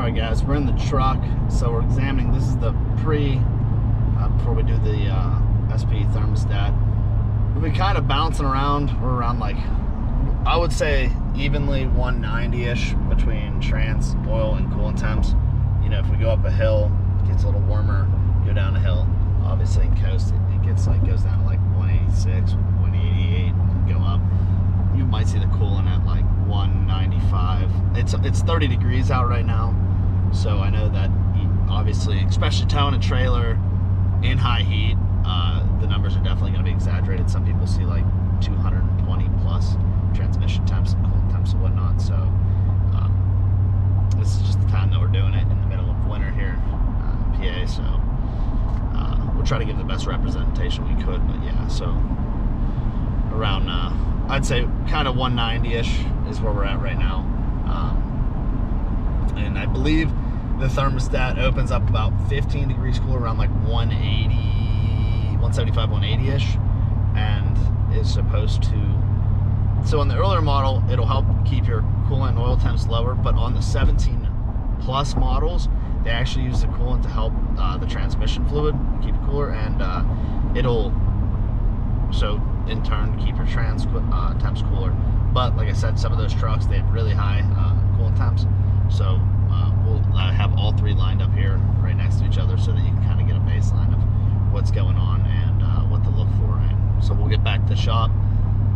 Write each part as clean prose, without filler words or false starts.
Alright guys, we're in the truck, so we're examining, this is the before we do the SP thermostat. We've been kind of bouncing around. We're around, like, I would say evenly 190-ish between trans, oil, and coolant temps. You know, if we go up a hill, it gets a little warmer. Go down a hill, obviously in coast, it gets like, goes down to like 186, 188, and go up. You might see the coolant at like 195. It's 30 degrees out right now, so I know that obviously, especially towing a trailer in high heat, the numbers are definitely going to be exaggerated. Some people see like 220 plus transmission temps and coolant temps and whatnot. So this is just the time that we're doing it in the middle of winter here in PA. So we'll try to give the best representation we could. But yeah, so around I'd say kind of 190-ish is where we're at right now. And I believe the thermostat opens up about 15 degrees cooler, around like 180, 175, 180-ish, and is supposed to, so on the earlier model, it'll help keep your coolant and oil temps lower, but on the 17 plus models, they actually use the coolant to help the transmission fluid keep it cooler, and it'll, so in turn, keep your temps cooler. But like I said, some of those trucks, they have really high coolant temps, so we'll have all three lined up here right next to each other so that you can kind of get a baseline of what's going on and what to look for. And so we'll get back to the shop,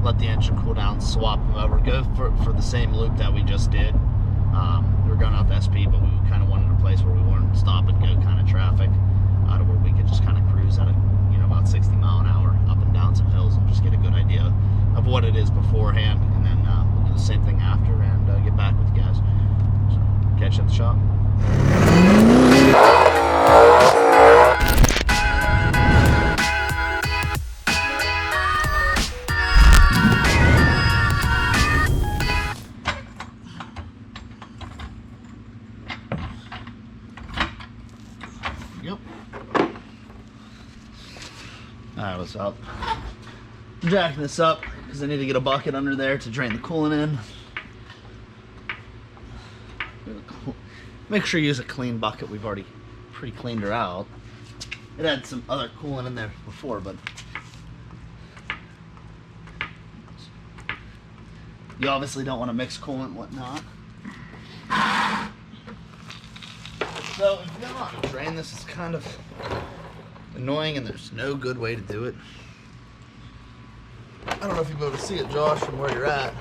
let the engine cool down, swap them over, go for the same loop that we just did. We were going out to SP, but we kind of wanted a place where we weren't stop and go kind of traffic, to where we could just kind of cruise at about 60 mile an hour up and down some hills and just get a good idea of what it is beforehand, and then we'll do the same thing after and get back with you guys. So, catch you at the shop. Yep. Alright, what's up? I'm jacking this up because I need to get a bucket under there to drain the coolant in. Make sure you use a clean bucket. We've already pre-cleaned her out. It had some other coolant in there before, but you obviously don't want to mix coolant and whatnot. So if you don't know how to drain this, it's kind of annoying, and there's no good way to do it. I don't know if you'll be able to see it, Josh, from where you're at.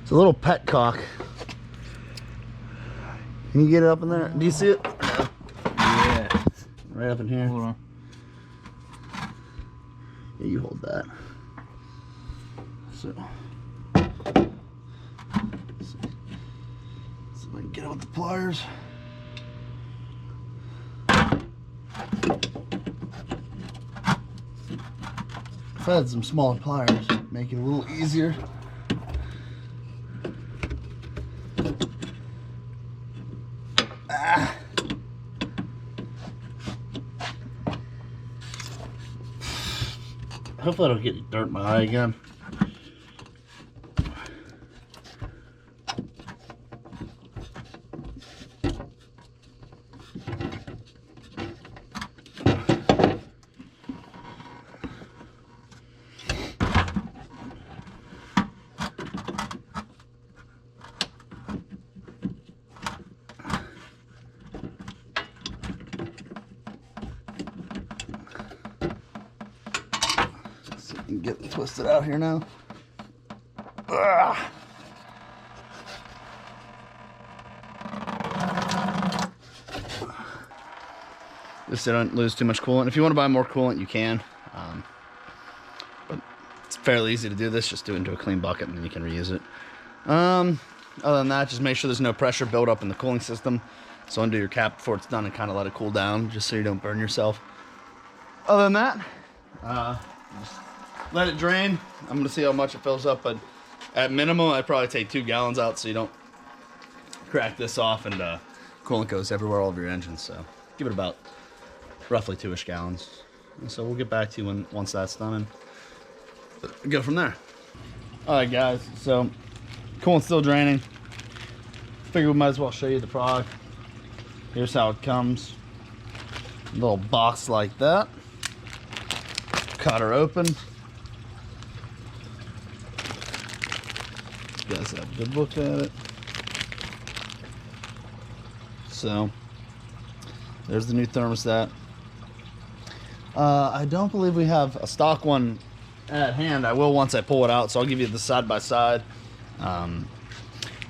It's a little petcock. Can you get it up in there? Do you see it? No. Yeah. Right up in here. Hold on. Yeah, you hold that. So I can get it with the pliers. If I had some smaller pliers, make it a little easier. Hopefully I don't get any dirt in my eye again. Get it twisted out here now. Ugh. Just so I don't lose too much coolant. If you want to buy more coolant, you can. But it's fairly easy to do this. Just do it into a clean bucket and then you can reuse it. Other than that, just make sure there's no pressure build up in the cooling system. So undo your cap before it's done and kind of let it cool down, just so you don't burn yourself. Other than that, just let it drain. I'm gonna see how much it fills up, but at minimum, I'd probably take 2 gallons out so you don't crack this off and coolant goes everywhere all over your engine. So give it about roughly 2-ish gallons. And so we'll get back to you once that's done and go from there. All right, guys, so coolant's still draining. Figure we might as well show you the product. Here's how it comes. A little box like that. Cut her open. You guys have a good look at it. So, there's the new thermostat. I don't believe we have a stock one at hand. I will once I pull it out, so I'll give you the side by side.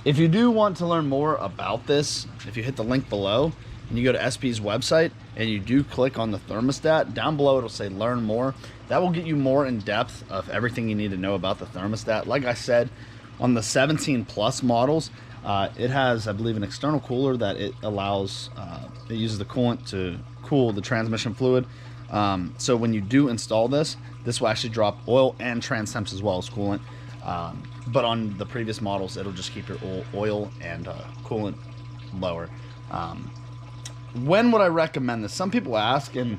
If you do want to learn more about this, if you hit the link below and you go to SP's website and you do click on the thermostat, down below it'll say learn more. That will get you more in depth of everything you need to know about the thermostat. Like I said, on the 17 plus models, it has, I believe, an external cooler that it allows, it uses the coolant to cool the transmission fluid. So when you do install this, this will actually drop oil and trans temps as well as coolant. But on the previous models, it'll just keep your oil and coolant lower. When would I recommend this? Some people ask, and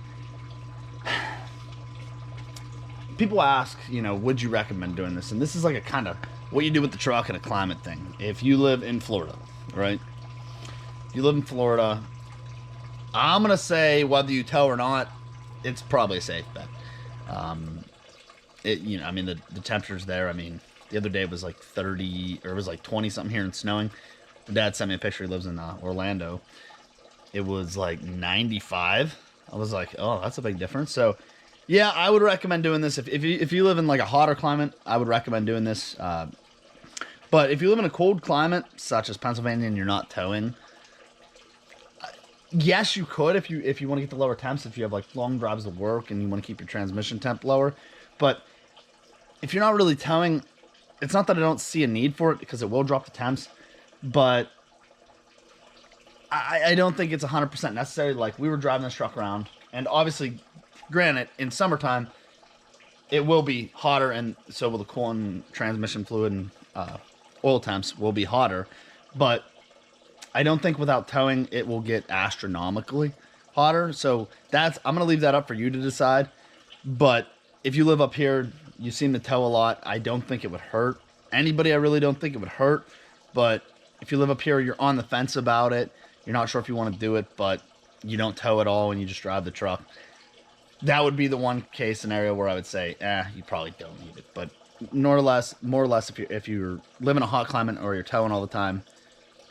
people ask, you know, would you recommend doing this? And this is like a kind of what you do with the truck and a climate thing. If you live in Florida, right? If you live in Florida, I'm going to say whether you tow or not, it's probably a safe bet. You know, I mean, the temperatures there, I mean, the other day it was like 30, or it was like 20 something here and snowing. My dad sent me a picture. He lives in Orlando. It was like 95. I was like, oh, that's a big difference. So yeah, I would recommend doing this. If you live in like a hotter climate, I would recommend doing this. But if you live in a cold climate, such as Pennsylvania, and you're not towing, yes, you could if you want to get the lower temps, if you have like long drives to work and you want to keep your transmission temp lower. But if you're not really towing, it's not that I don't see a need for it, because it will drop the temps, but I don't think it's 100% necessary. Like, we were driving this truck around, and obviously, granted, in summertime, it will be hotter, and so will the coolant, transmission fluid, and oil temps will be hotter, but I don't think without towing it will get astronomically hotter. So I'm going to leave that up for you to decide. But if you live up here, you seem to tow a lot, I don't think it would hurt anybody. I really don't think it would hurt. But if you live up here, you're on the fence about it, you're not sure if you want to do it, but you don't tow at all and you just drive the truck, that would be the one case scenario where I would say, you probably don't need it. But more or less, if you live in a hot climate or you're towing all the time,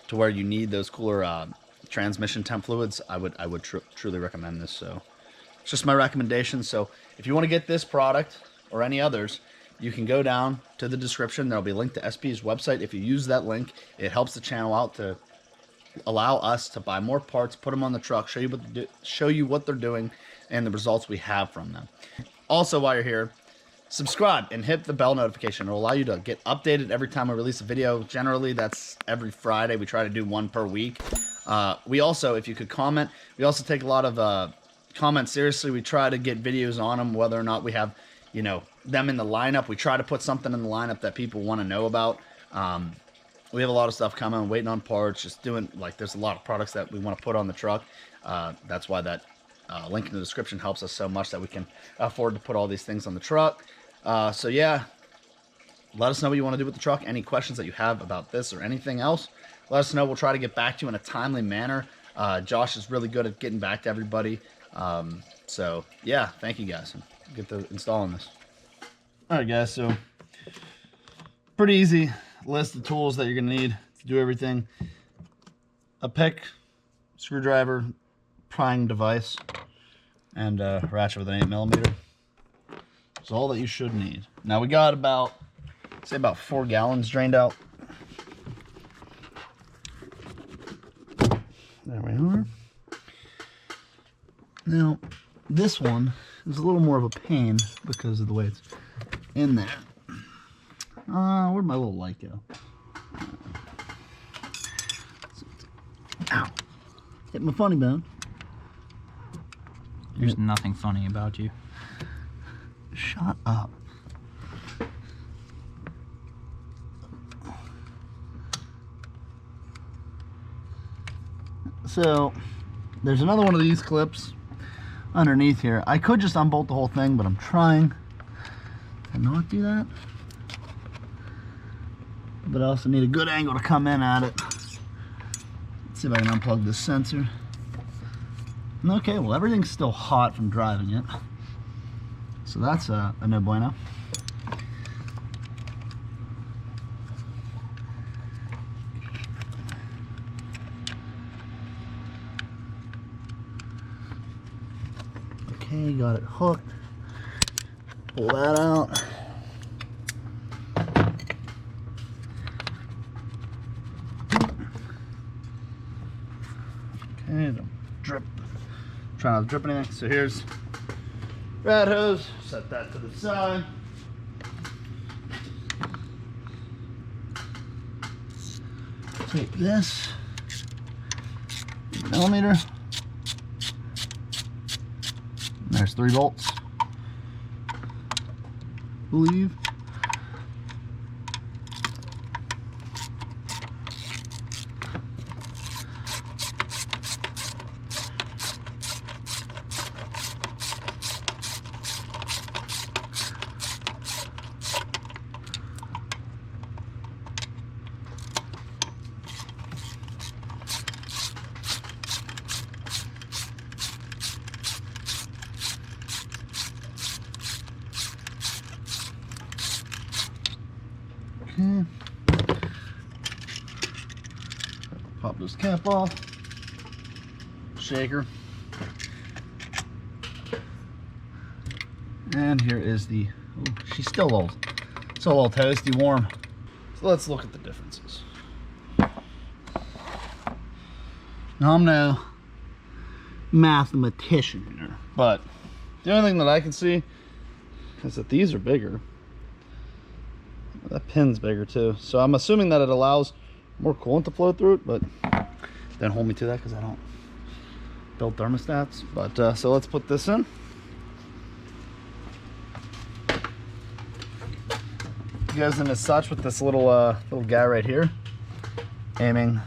to where you need those cooler transmission temp fluids, I would truly recommend this. So it's just my recommendation. So if you want to get this product or any others, you can go down to the description. There'll be a link to SP's website. If you use that link, it helps the channel out to allow us to buy more parts, put them on the truck, show you what they're doing, and the results we have from them. Also, while you're here, subscribe and hit the bell notification. It'll allow you to get updated every time we release a video. Generally, that's every Friday. We try to do one per week. We also, if you could comment, we also take a lot of comments seriously. We try to get videos on them, whether or not we have, you know, them in the lineup. We try to put something in the lineup that people want to know about. We have a lot of stuff coming, waiting on parts, just doing, like, there's a lot of products that we want to put on the truck. That's why that link in the description helps us so much, that we can afford to put all these things on the truck. So yeah, let us know what you want to do with the truck. Any questions that you have about this or anything else, let us know. We'll try to get back to you in a timely manner. Josh is really good at getting back to everybody. So yeah, thank you guys. Get to installing this. All right, guys, so pretty easy list of tools that you're gonna need to do everything. A pick, screwdriver, prying device, and a ratchet with an 8mm. That's all that you should need. Now we got about, say, about 4 gallons drained out. There we are. Now, this one is a little more of a pain because of the way it's in there. Where'd my little light go? Ow. Hit my funny bone. There's nothing funny about you. Shut up. So, there's another one of these clips underneath here. I could just unbolt the whole thing, but I'm trying to not do that. but I also need a good angle to come in at it. Let's see if I can unplug this sensor. Okay, well, everything's still hot from driving it, so that's a no bueno. Okay, got it hooked. Pull that out. Okay, don't drip. Try not to drip anything. So here's rat hose. Set that to the side. Take this millimeter. There's 3 volts. Believe. Okay. Pop this cap off. Shaker. And here is the, oh, she's still a little toasty warm. So let's look at the differences. Now I'm no mathematician here, but the only thing that I can see is that these are bigger. That pin's bigger too, so I'm assuming that it allows more coolant to flow through it, but don't hold me to that because I don't build thermostats. But so let's put this in. It goes in as such with this little little guy right here, aiming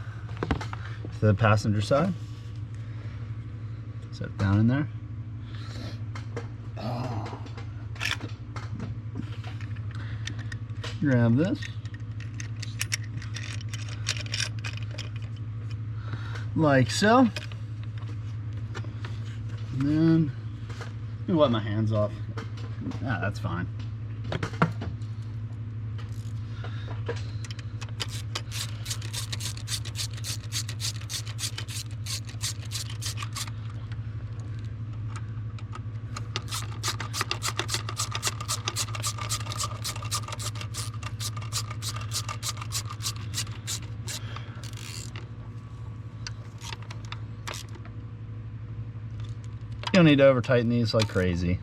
to the passenger side. Set it down in there. Grab this, like so, and then let me wipe my hands off. Ah, that's fine. You don't need to over tighten these like crazy.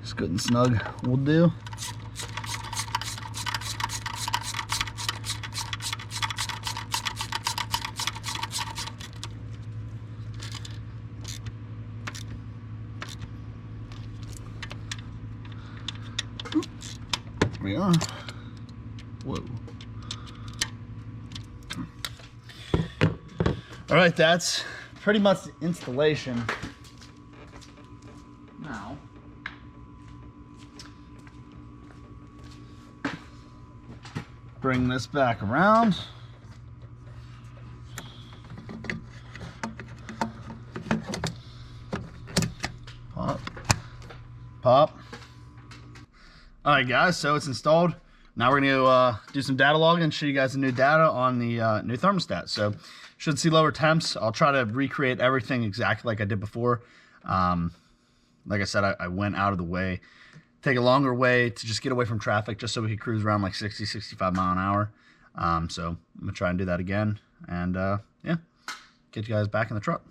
Just good and snug will do. There we are. Whoa. All right, that's pretty much the installation. Now, bring this back around. Pop, pop. All right, guys, so it's installed. Now we're gonna do some data logging and show you guys the new data on the new thermostat. So should see lower temps. I'll try to recreate everything exactly like I did before. Like I said, I went out of the way, take a longer way to just get away from traffic just so we could cruise around like 60, 65 mile an hour. So I'm gonna try and do that again and yeah, get you guys back in the truck.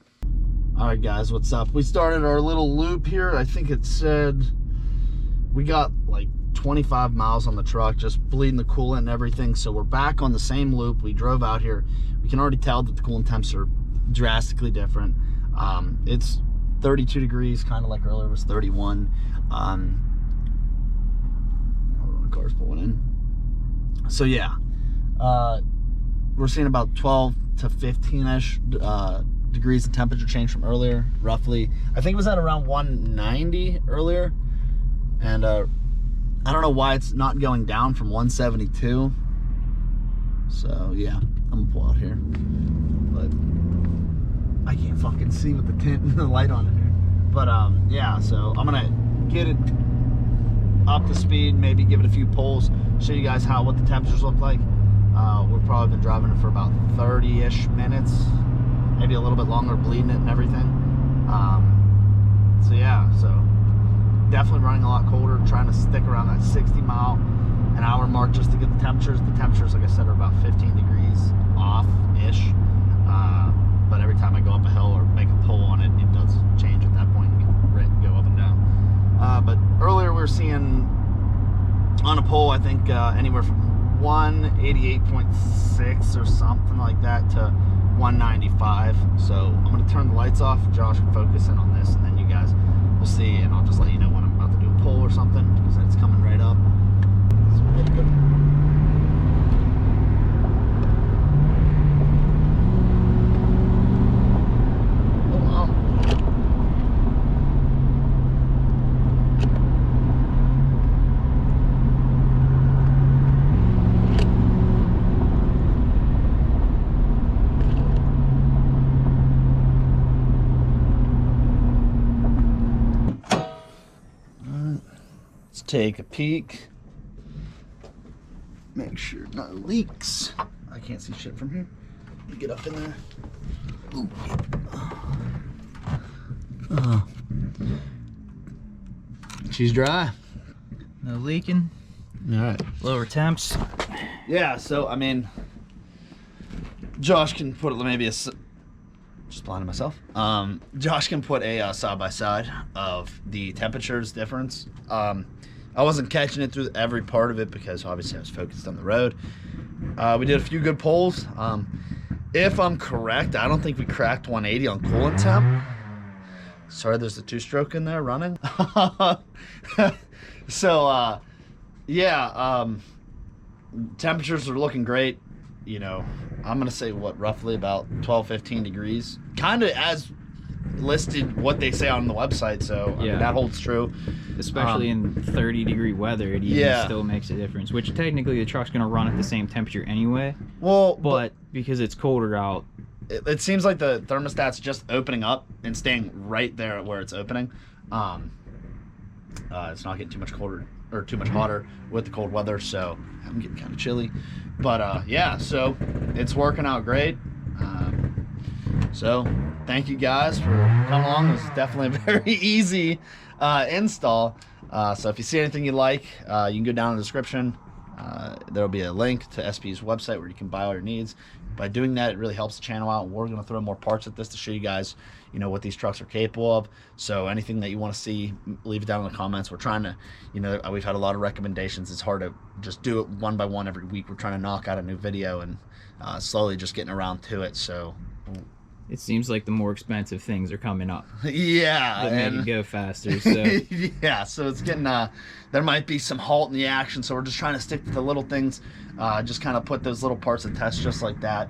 All right, guys, what's up? We started our little loop here. I think it said we got like 25 miles on the truck, just bleeding the coolant and everything. So we're back on the same loop. We drove out here. We can already tell that the coolant temps are drastically different. It's 32 degrees, kind of like earlier it was 31. Hold on, the car's pulling in. So yeah, we're seeing about 12 to 15-ish degrees of temperature change from earlier, roughly. I think it was at around 190 earlier, and I don't know why it's not going down from 172. So yeah, I'm gonna pull out here, but I can't fucking see with the tint and the light on in here. But yeah, so I'm gonna get it up to speed, maybe give it a few pulls, show you guys what the temperatures look like. We've probably been driving it for about 30-ish minutes, maybe a little bit longer, bleeding it and everything. So yeah, so definitely running a lot colder, trying to stick around that 60-mile-an-hour mark just to get the temperatures. The temperatures, like I said, are about 15 degrees off-ish. But every time I go up a hill or make a pull on it, it does change at that point and go up and down. But earlier we were seeing on a pull, I think anywhere from 188.6 or something like that to 195. So I'm going to turn the lights off. Josh can focus in on this, and then you guys will see, and I'll just let you know when I'm about to do a pull or something, because it's coming right up. So we're good to go. Take a peek, make sure no leaks. I can't see shit from here. Let me get up in there. Ooh. She's dry. No leaking. All right. Lower temps. Yeah, so I mean, Josh can put maybe a, just blinding myself. Josh can put a side-by-side of the temperatures difference. I wasn't catching it through every part of it because obviously I was focused on the road. We did a few good pulls. If I'm correct, I don't think we cracked 180 on coolant temp. Sorry, there's a two-stroke in there running. So, yeah, temperatures are looking great. You know, I'm going to say, roughly about 12, 15 degrees. Kind of as listed what they say on the website, so I mean, that holds true. Especially in 30-degree weather, it even still makes a difference. Which technically the truck's going to run at the same temperature anyway. Well, but because it's colder out, it seems like the thermostat's just opening up and staying right there where it's opening. It's not getting too much colder or too much hotter with the cold weather, so I'm getting kind of chilly. But yeah, so it's working out great. So thank you guys for coming along. It was definitely a very easy install. So if you see anything you like, you can go down in the description. There'll be a link to SP's website where you can buy all your needs. By doing that, it really helps the channel out. We're going to throw more parts at this to show you guys, you know, what these trucks are capable of. So anything that you want to see, leave it down in the comments. We're trying to, you know, we've had a lot of recommendations. It's hard to just do it one by one every week. We're trying to knock out a new video and slowly just getting around to it. So it seems like the more expensive things are coming up. Yeah, that make it go faster. So yeah, so it's getting there might be some halt in the action. So we're just trying to stick to the little things, just kind of put those little parts of test just like that.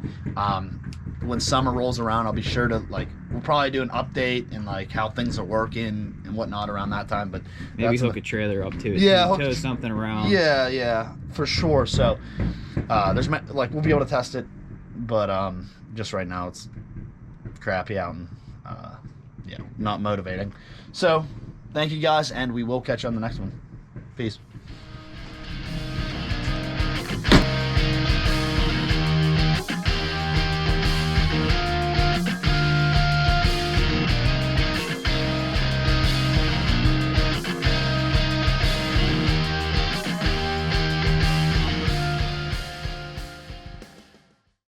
When summer rolls around, I'll be sure to we'll probably do an update and how things are working and whatnot around that time. But maybe hook a trailer up to it. Yeah, tow something around. Yeah, for sure. So there's we'll be able to test it, but just right now it's crappy out and yeah, not motivating. So thank you guys, and we will catch you on the next one. Peace.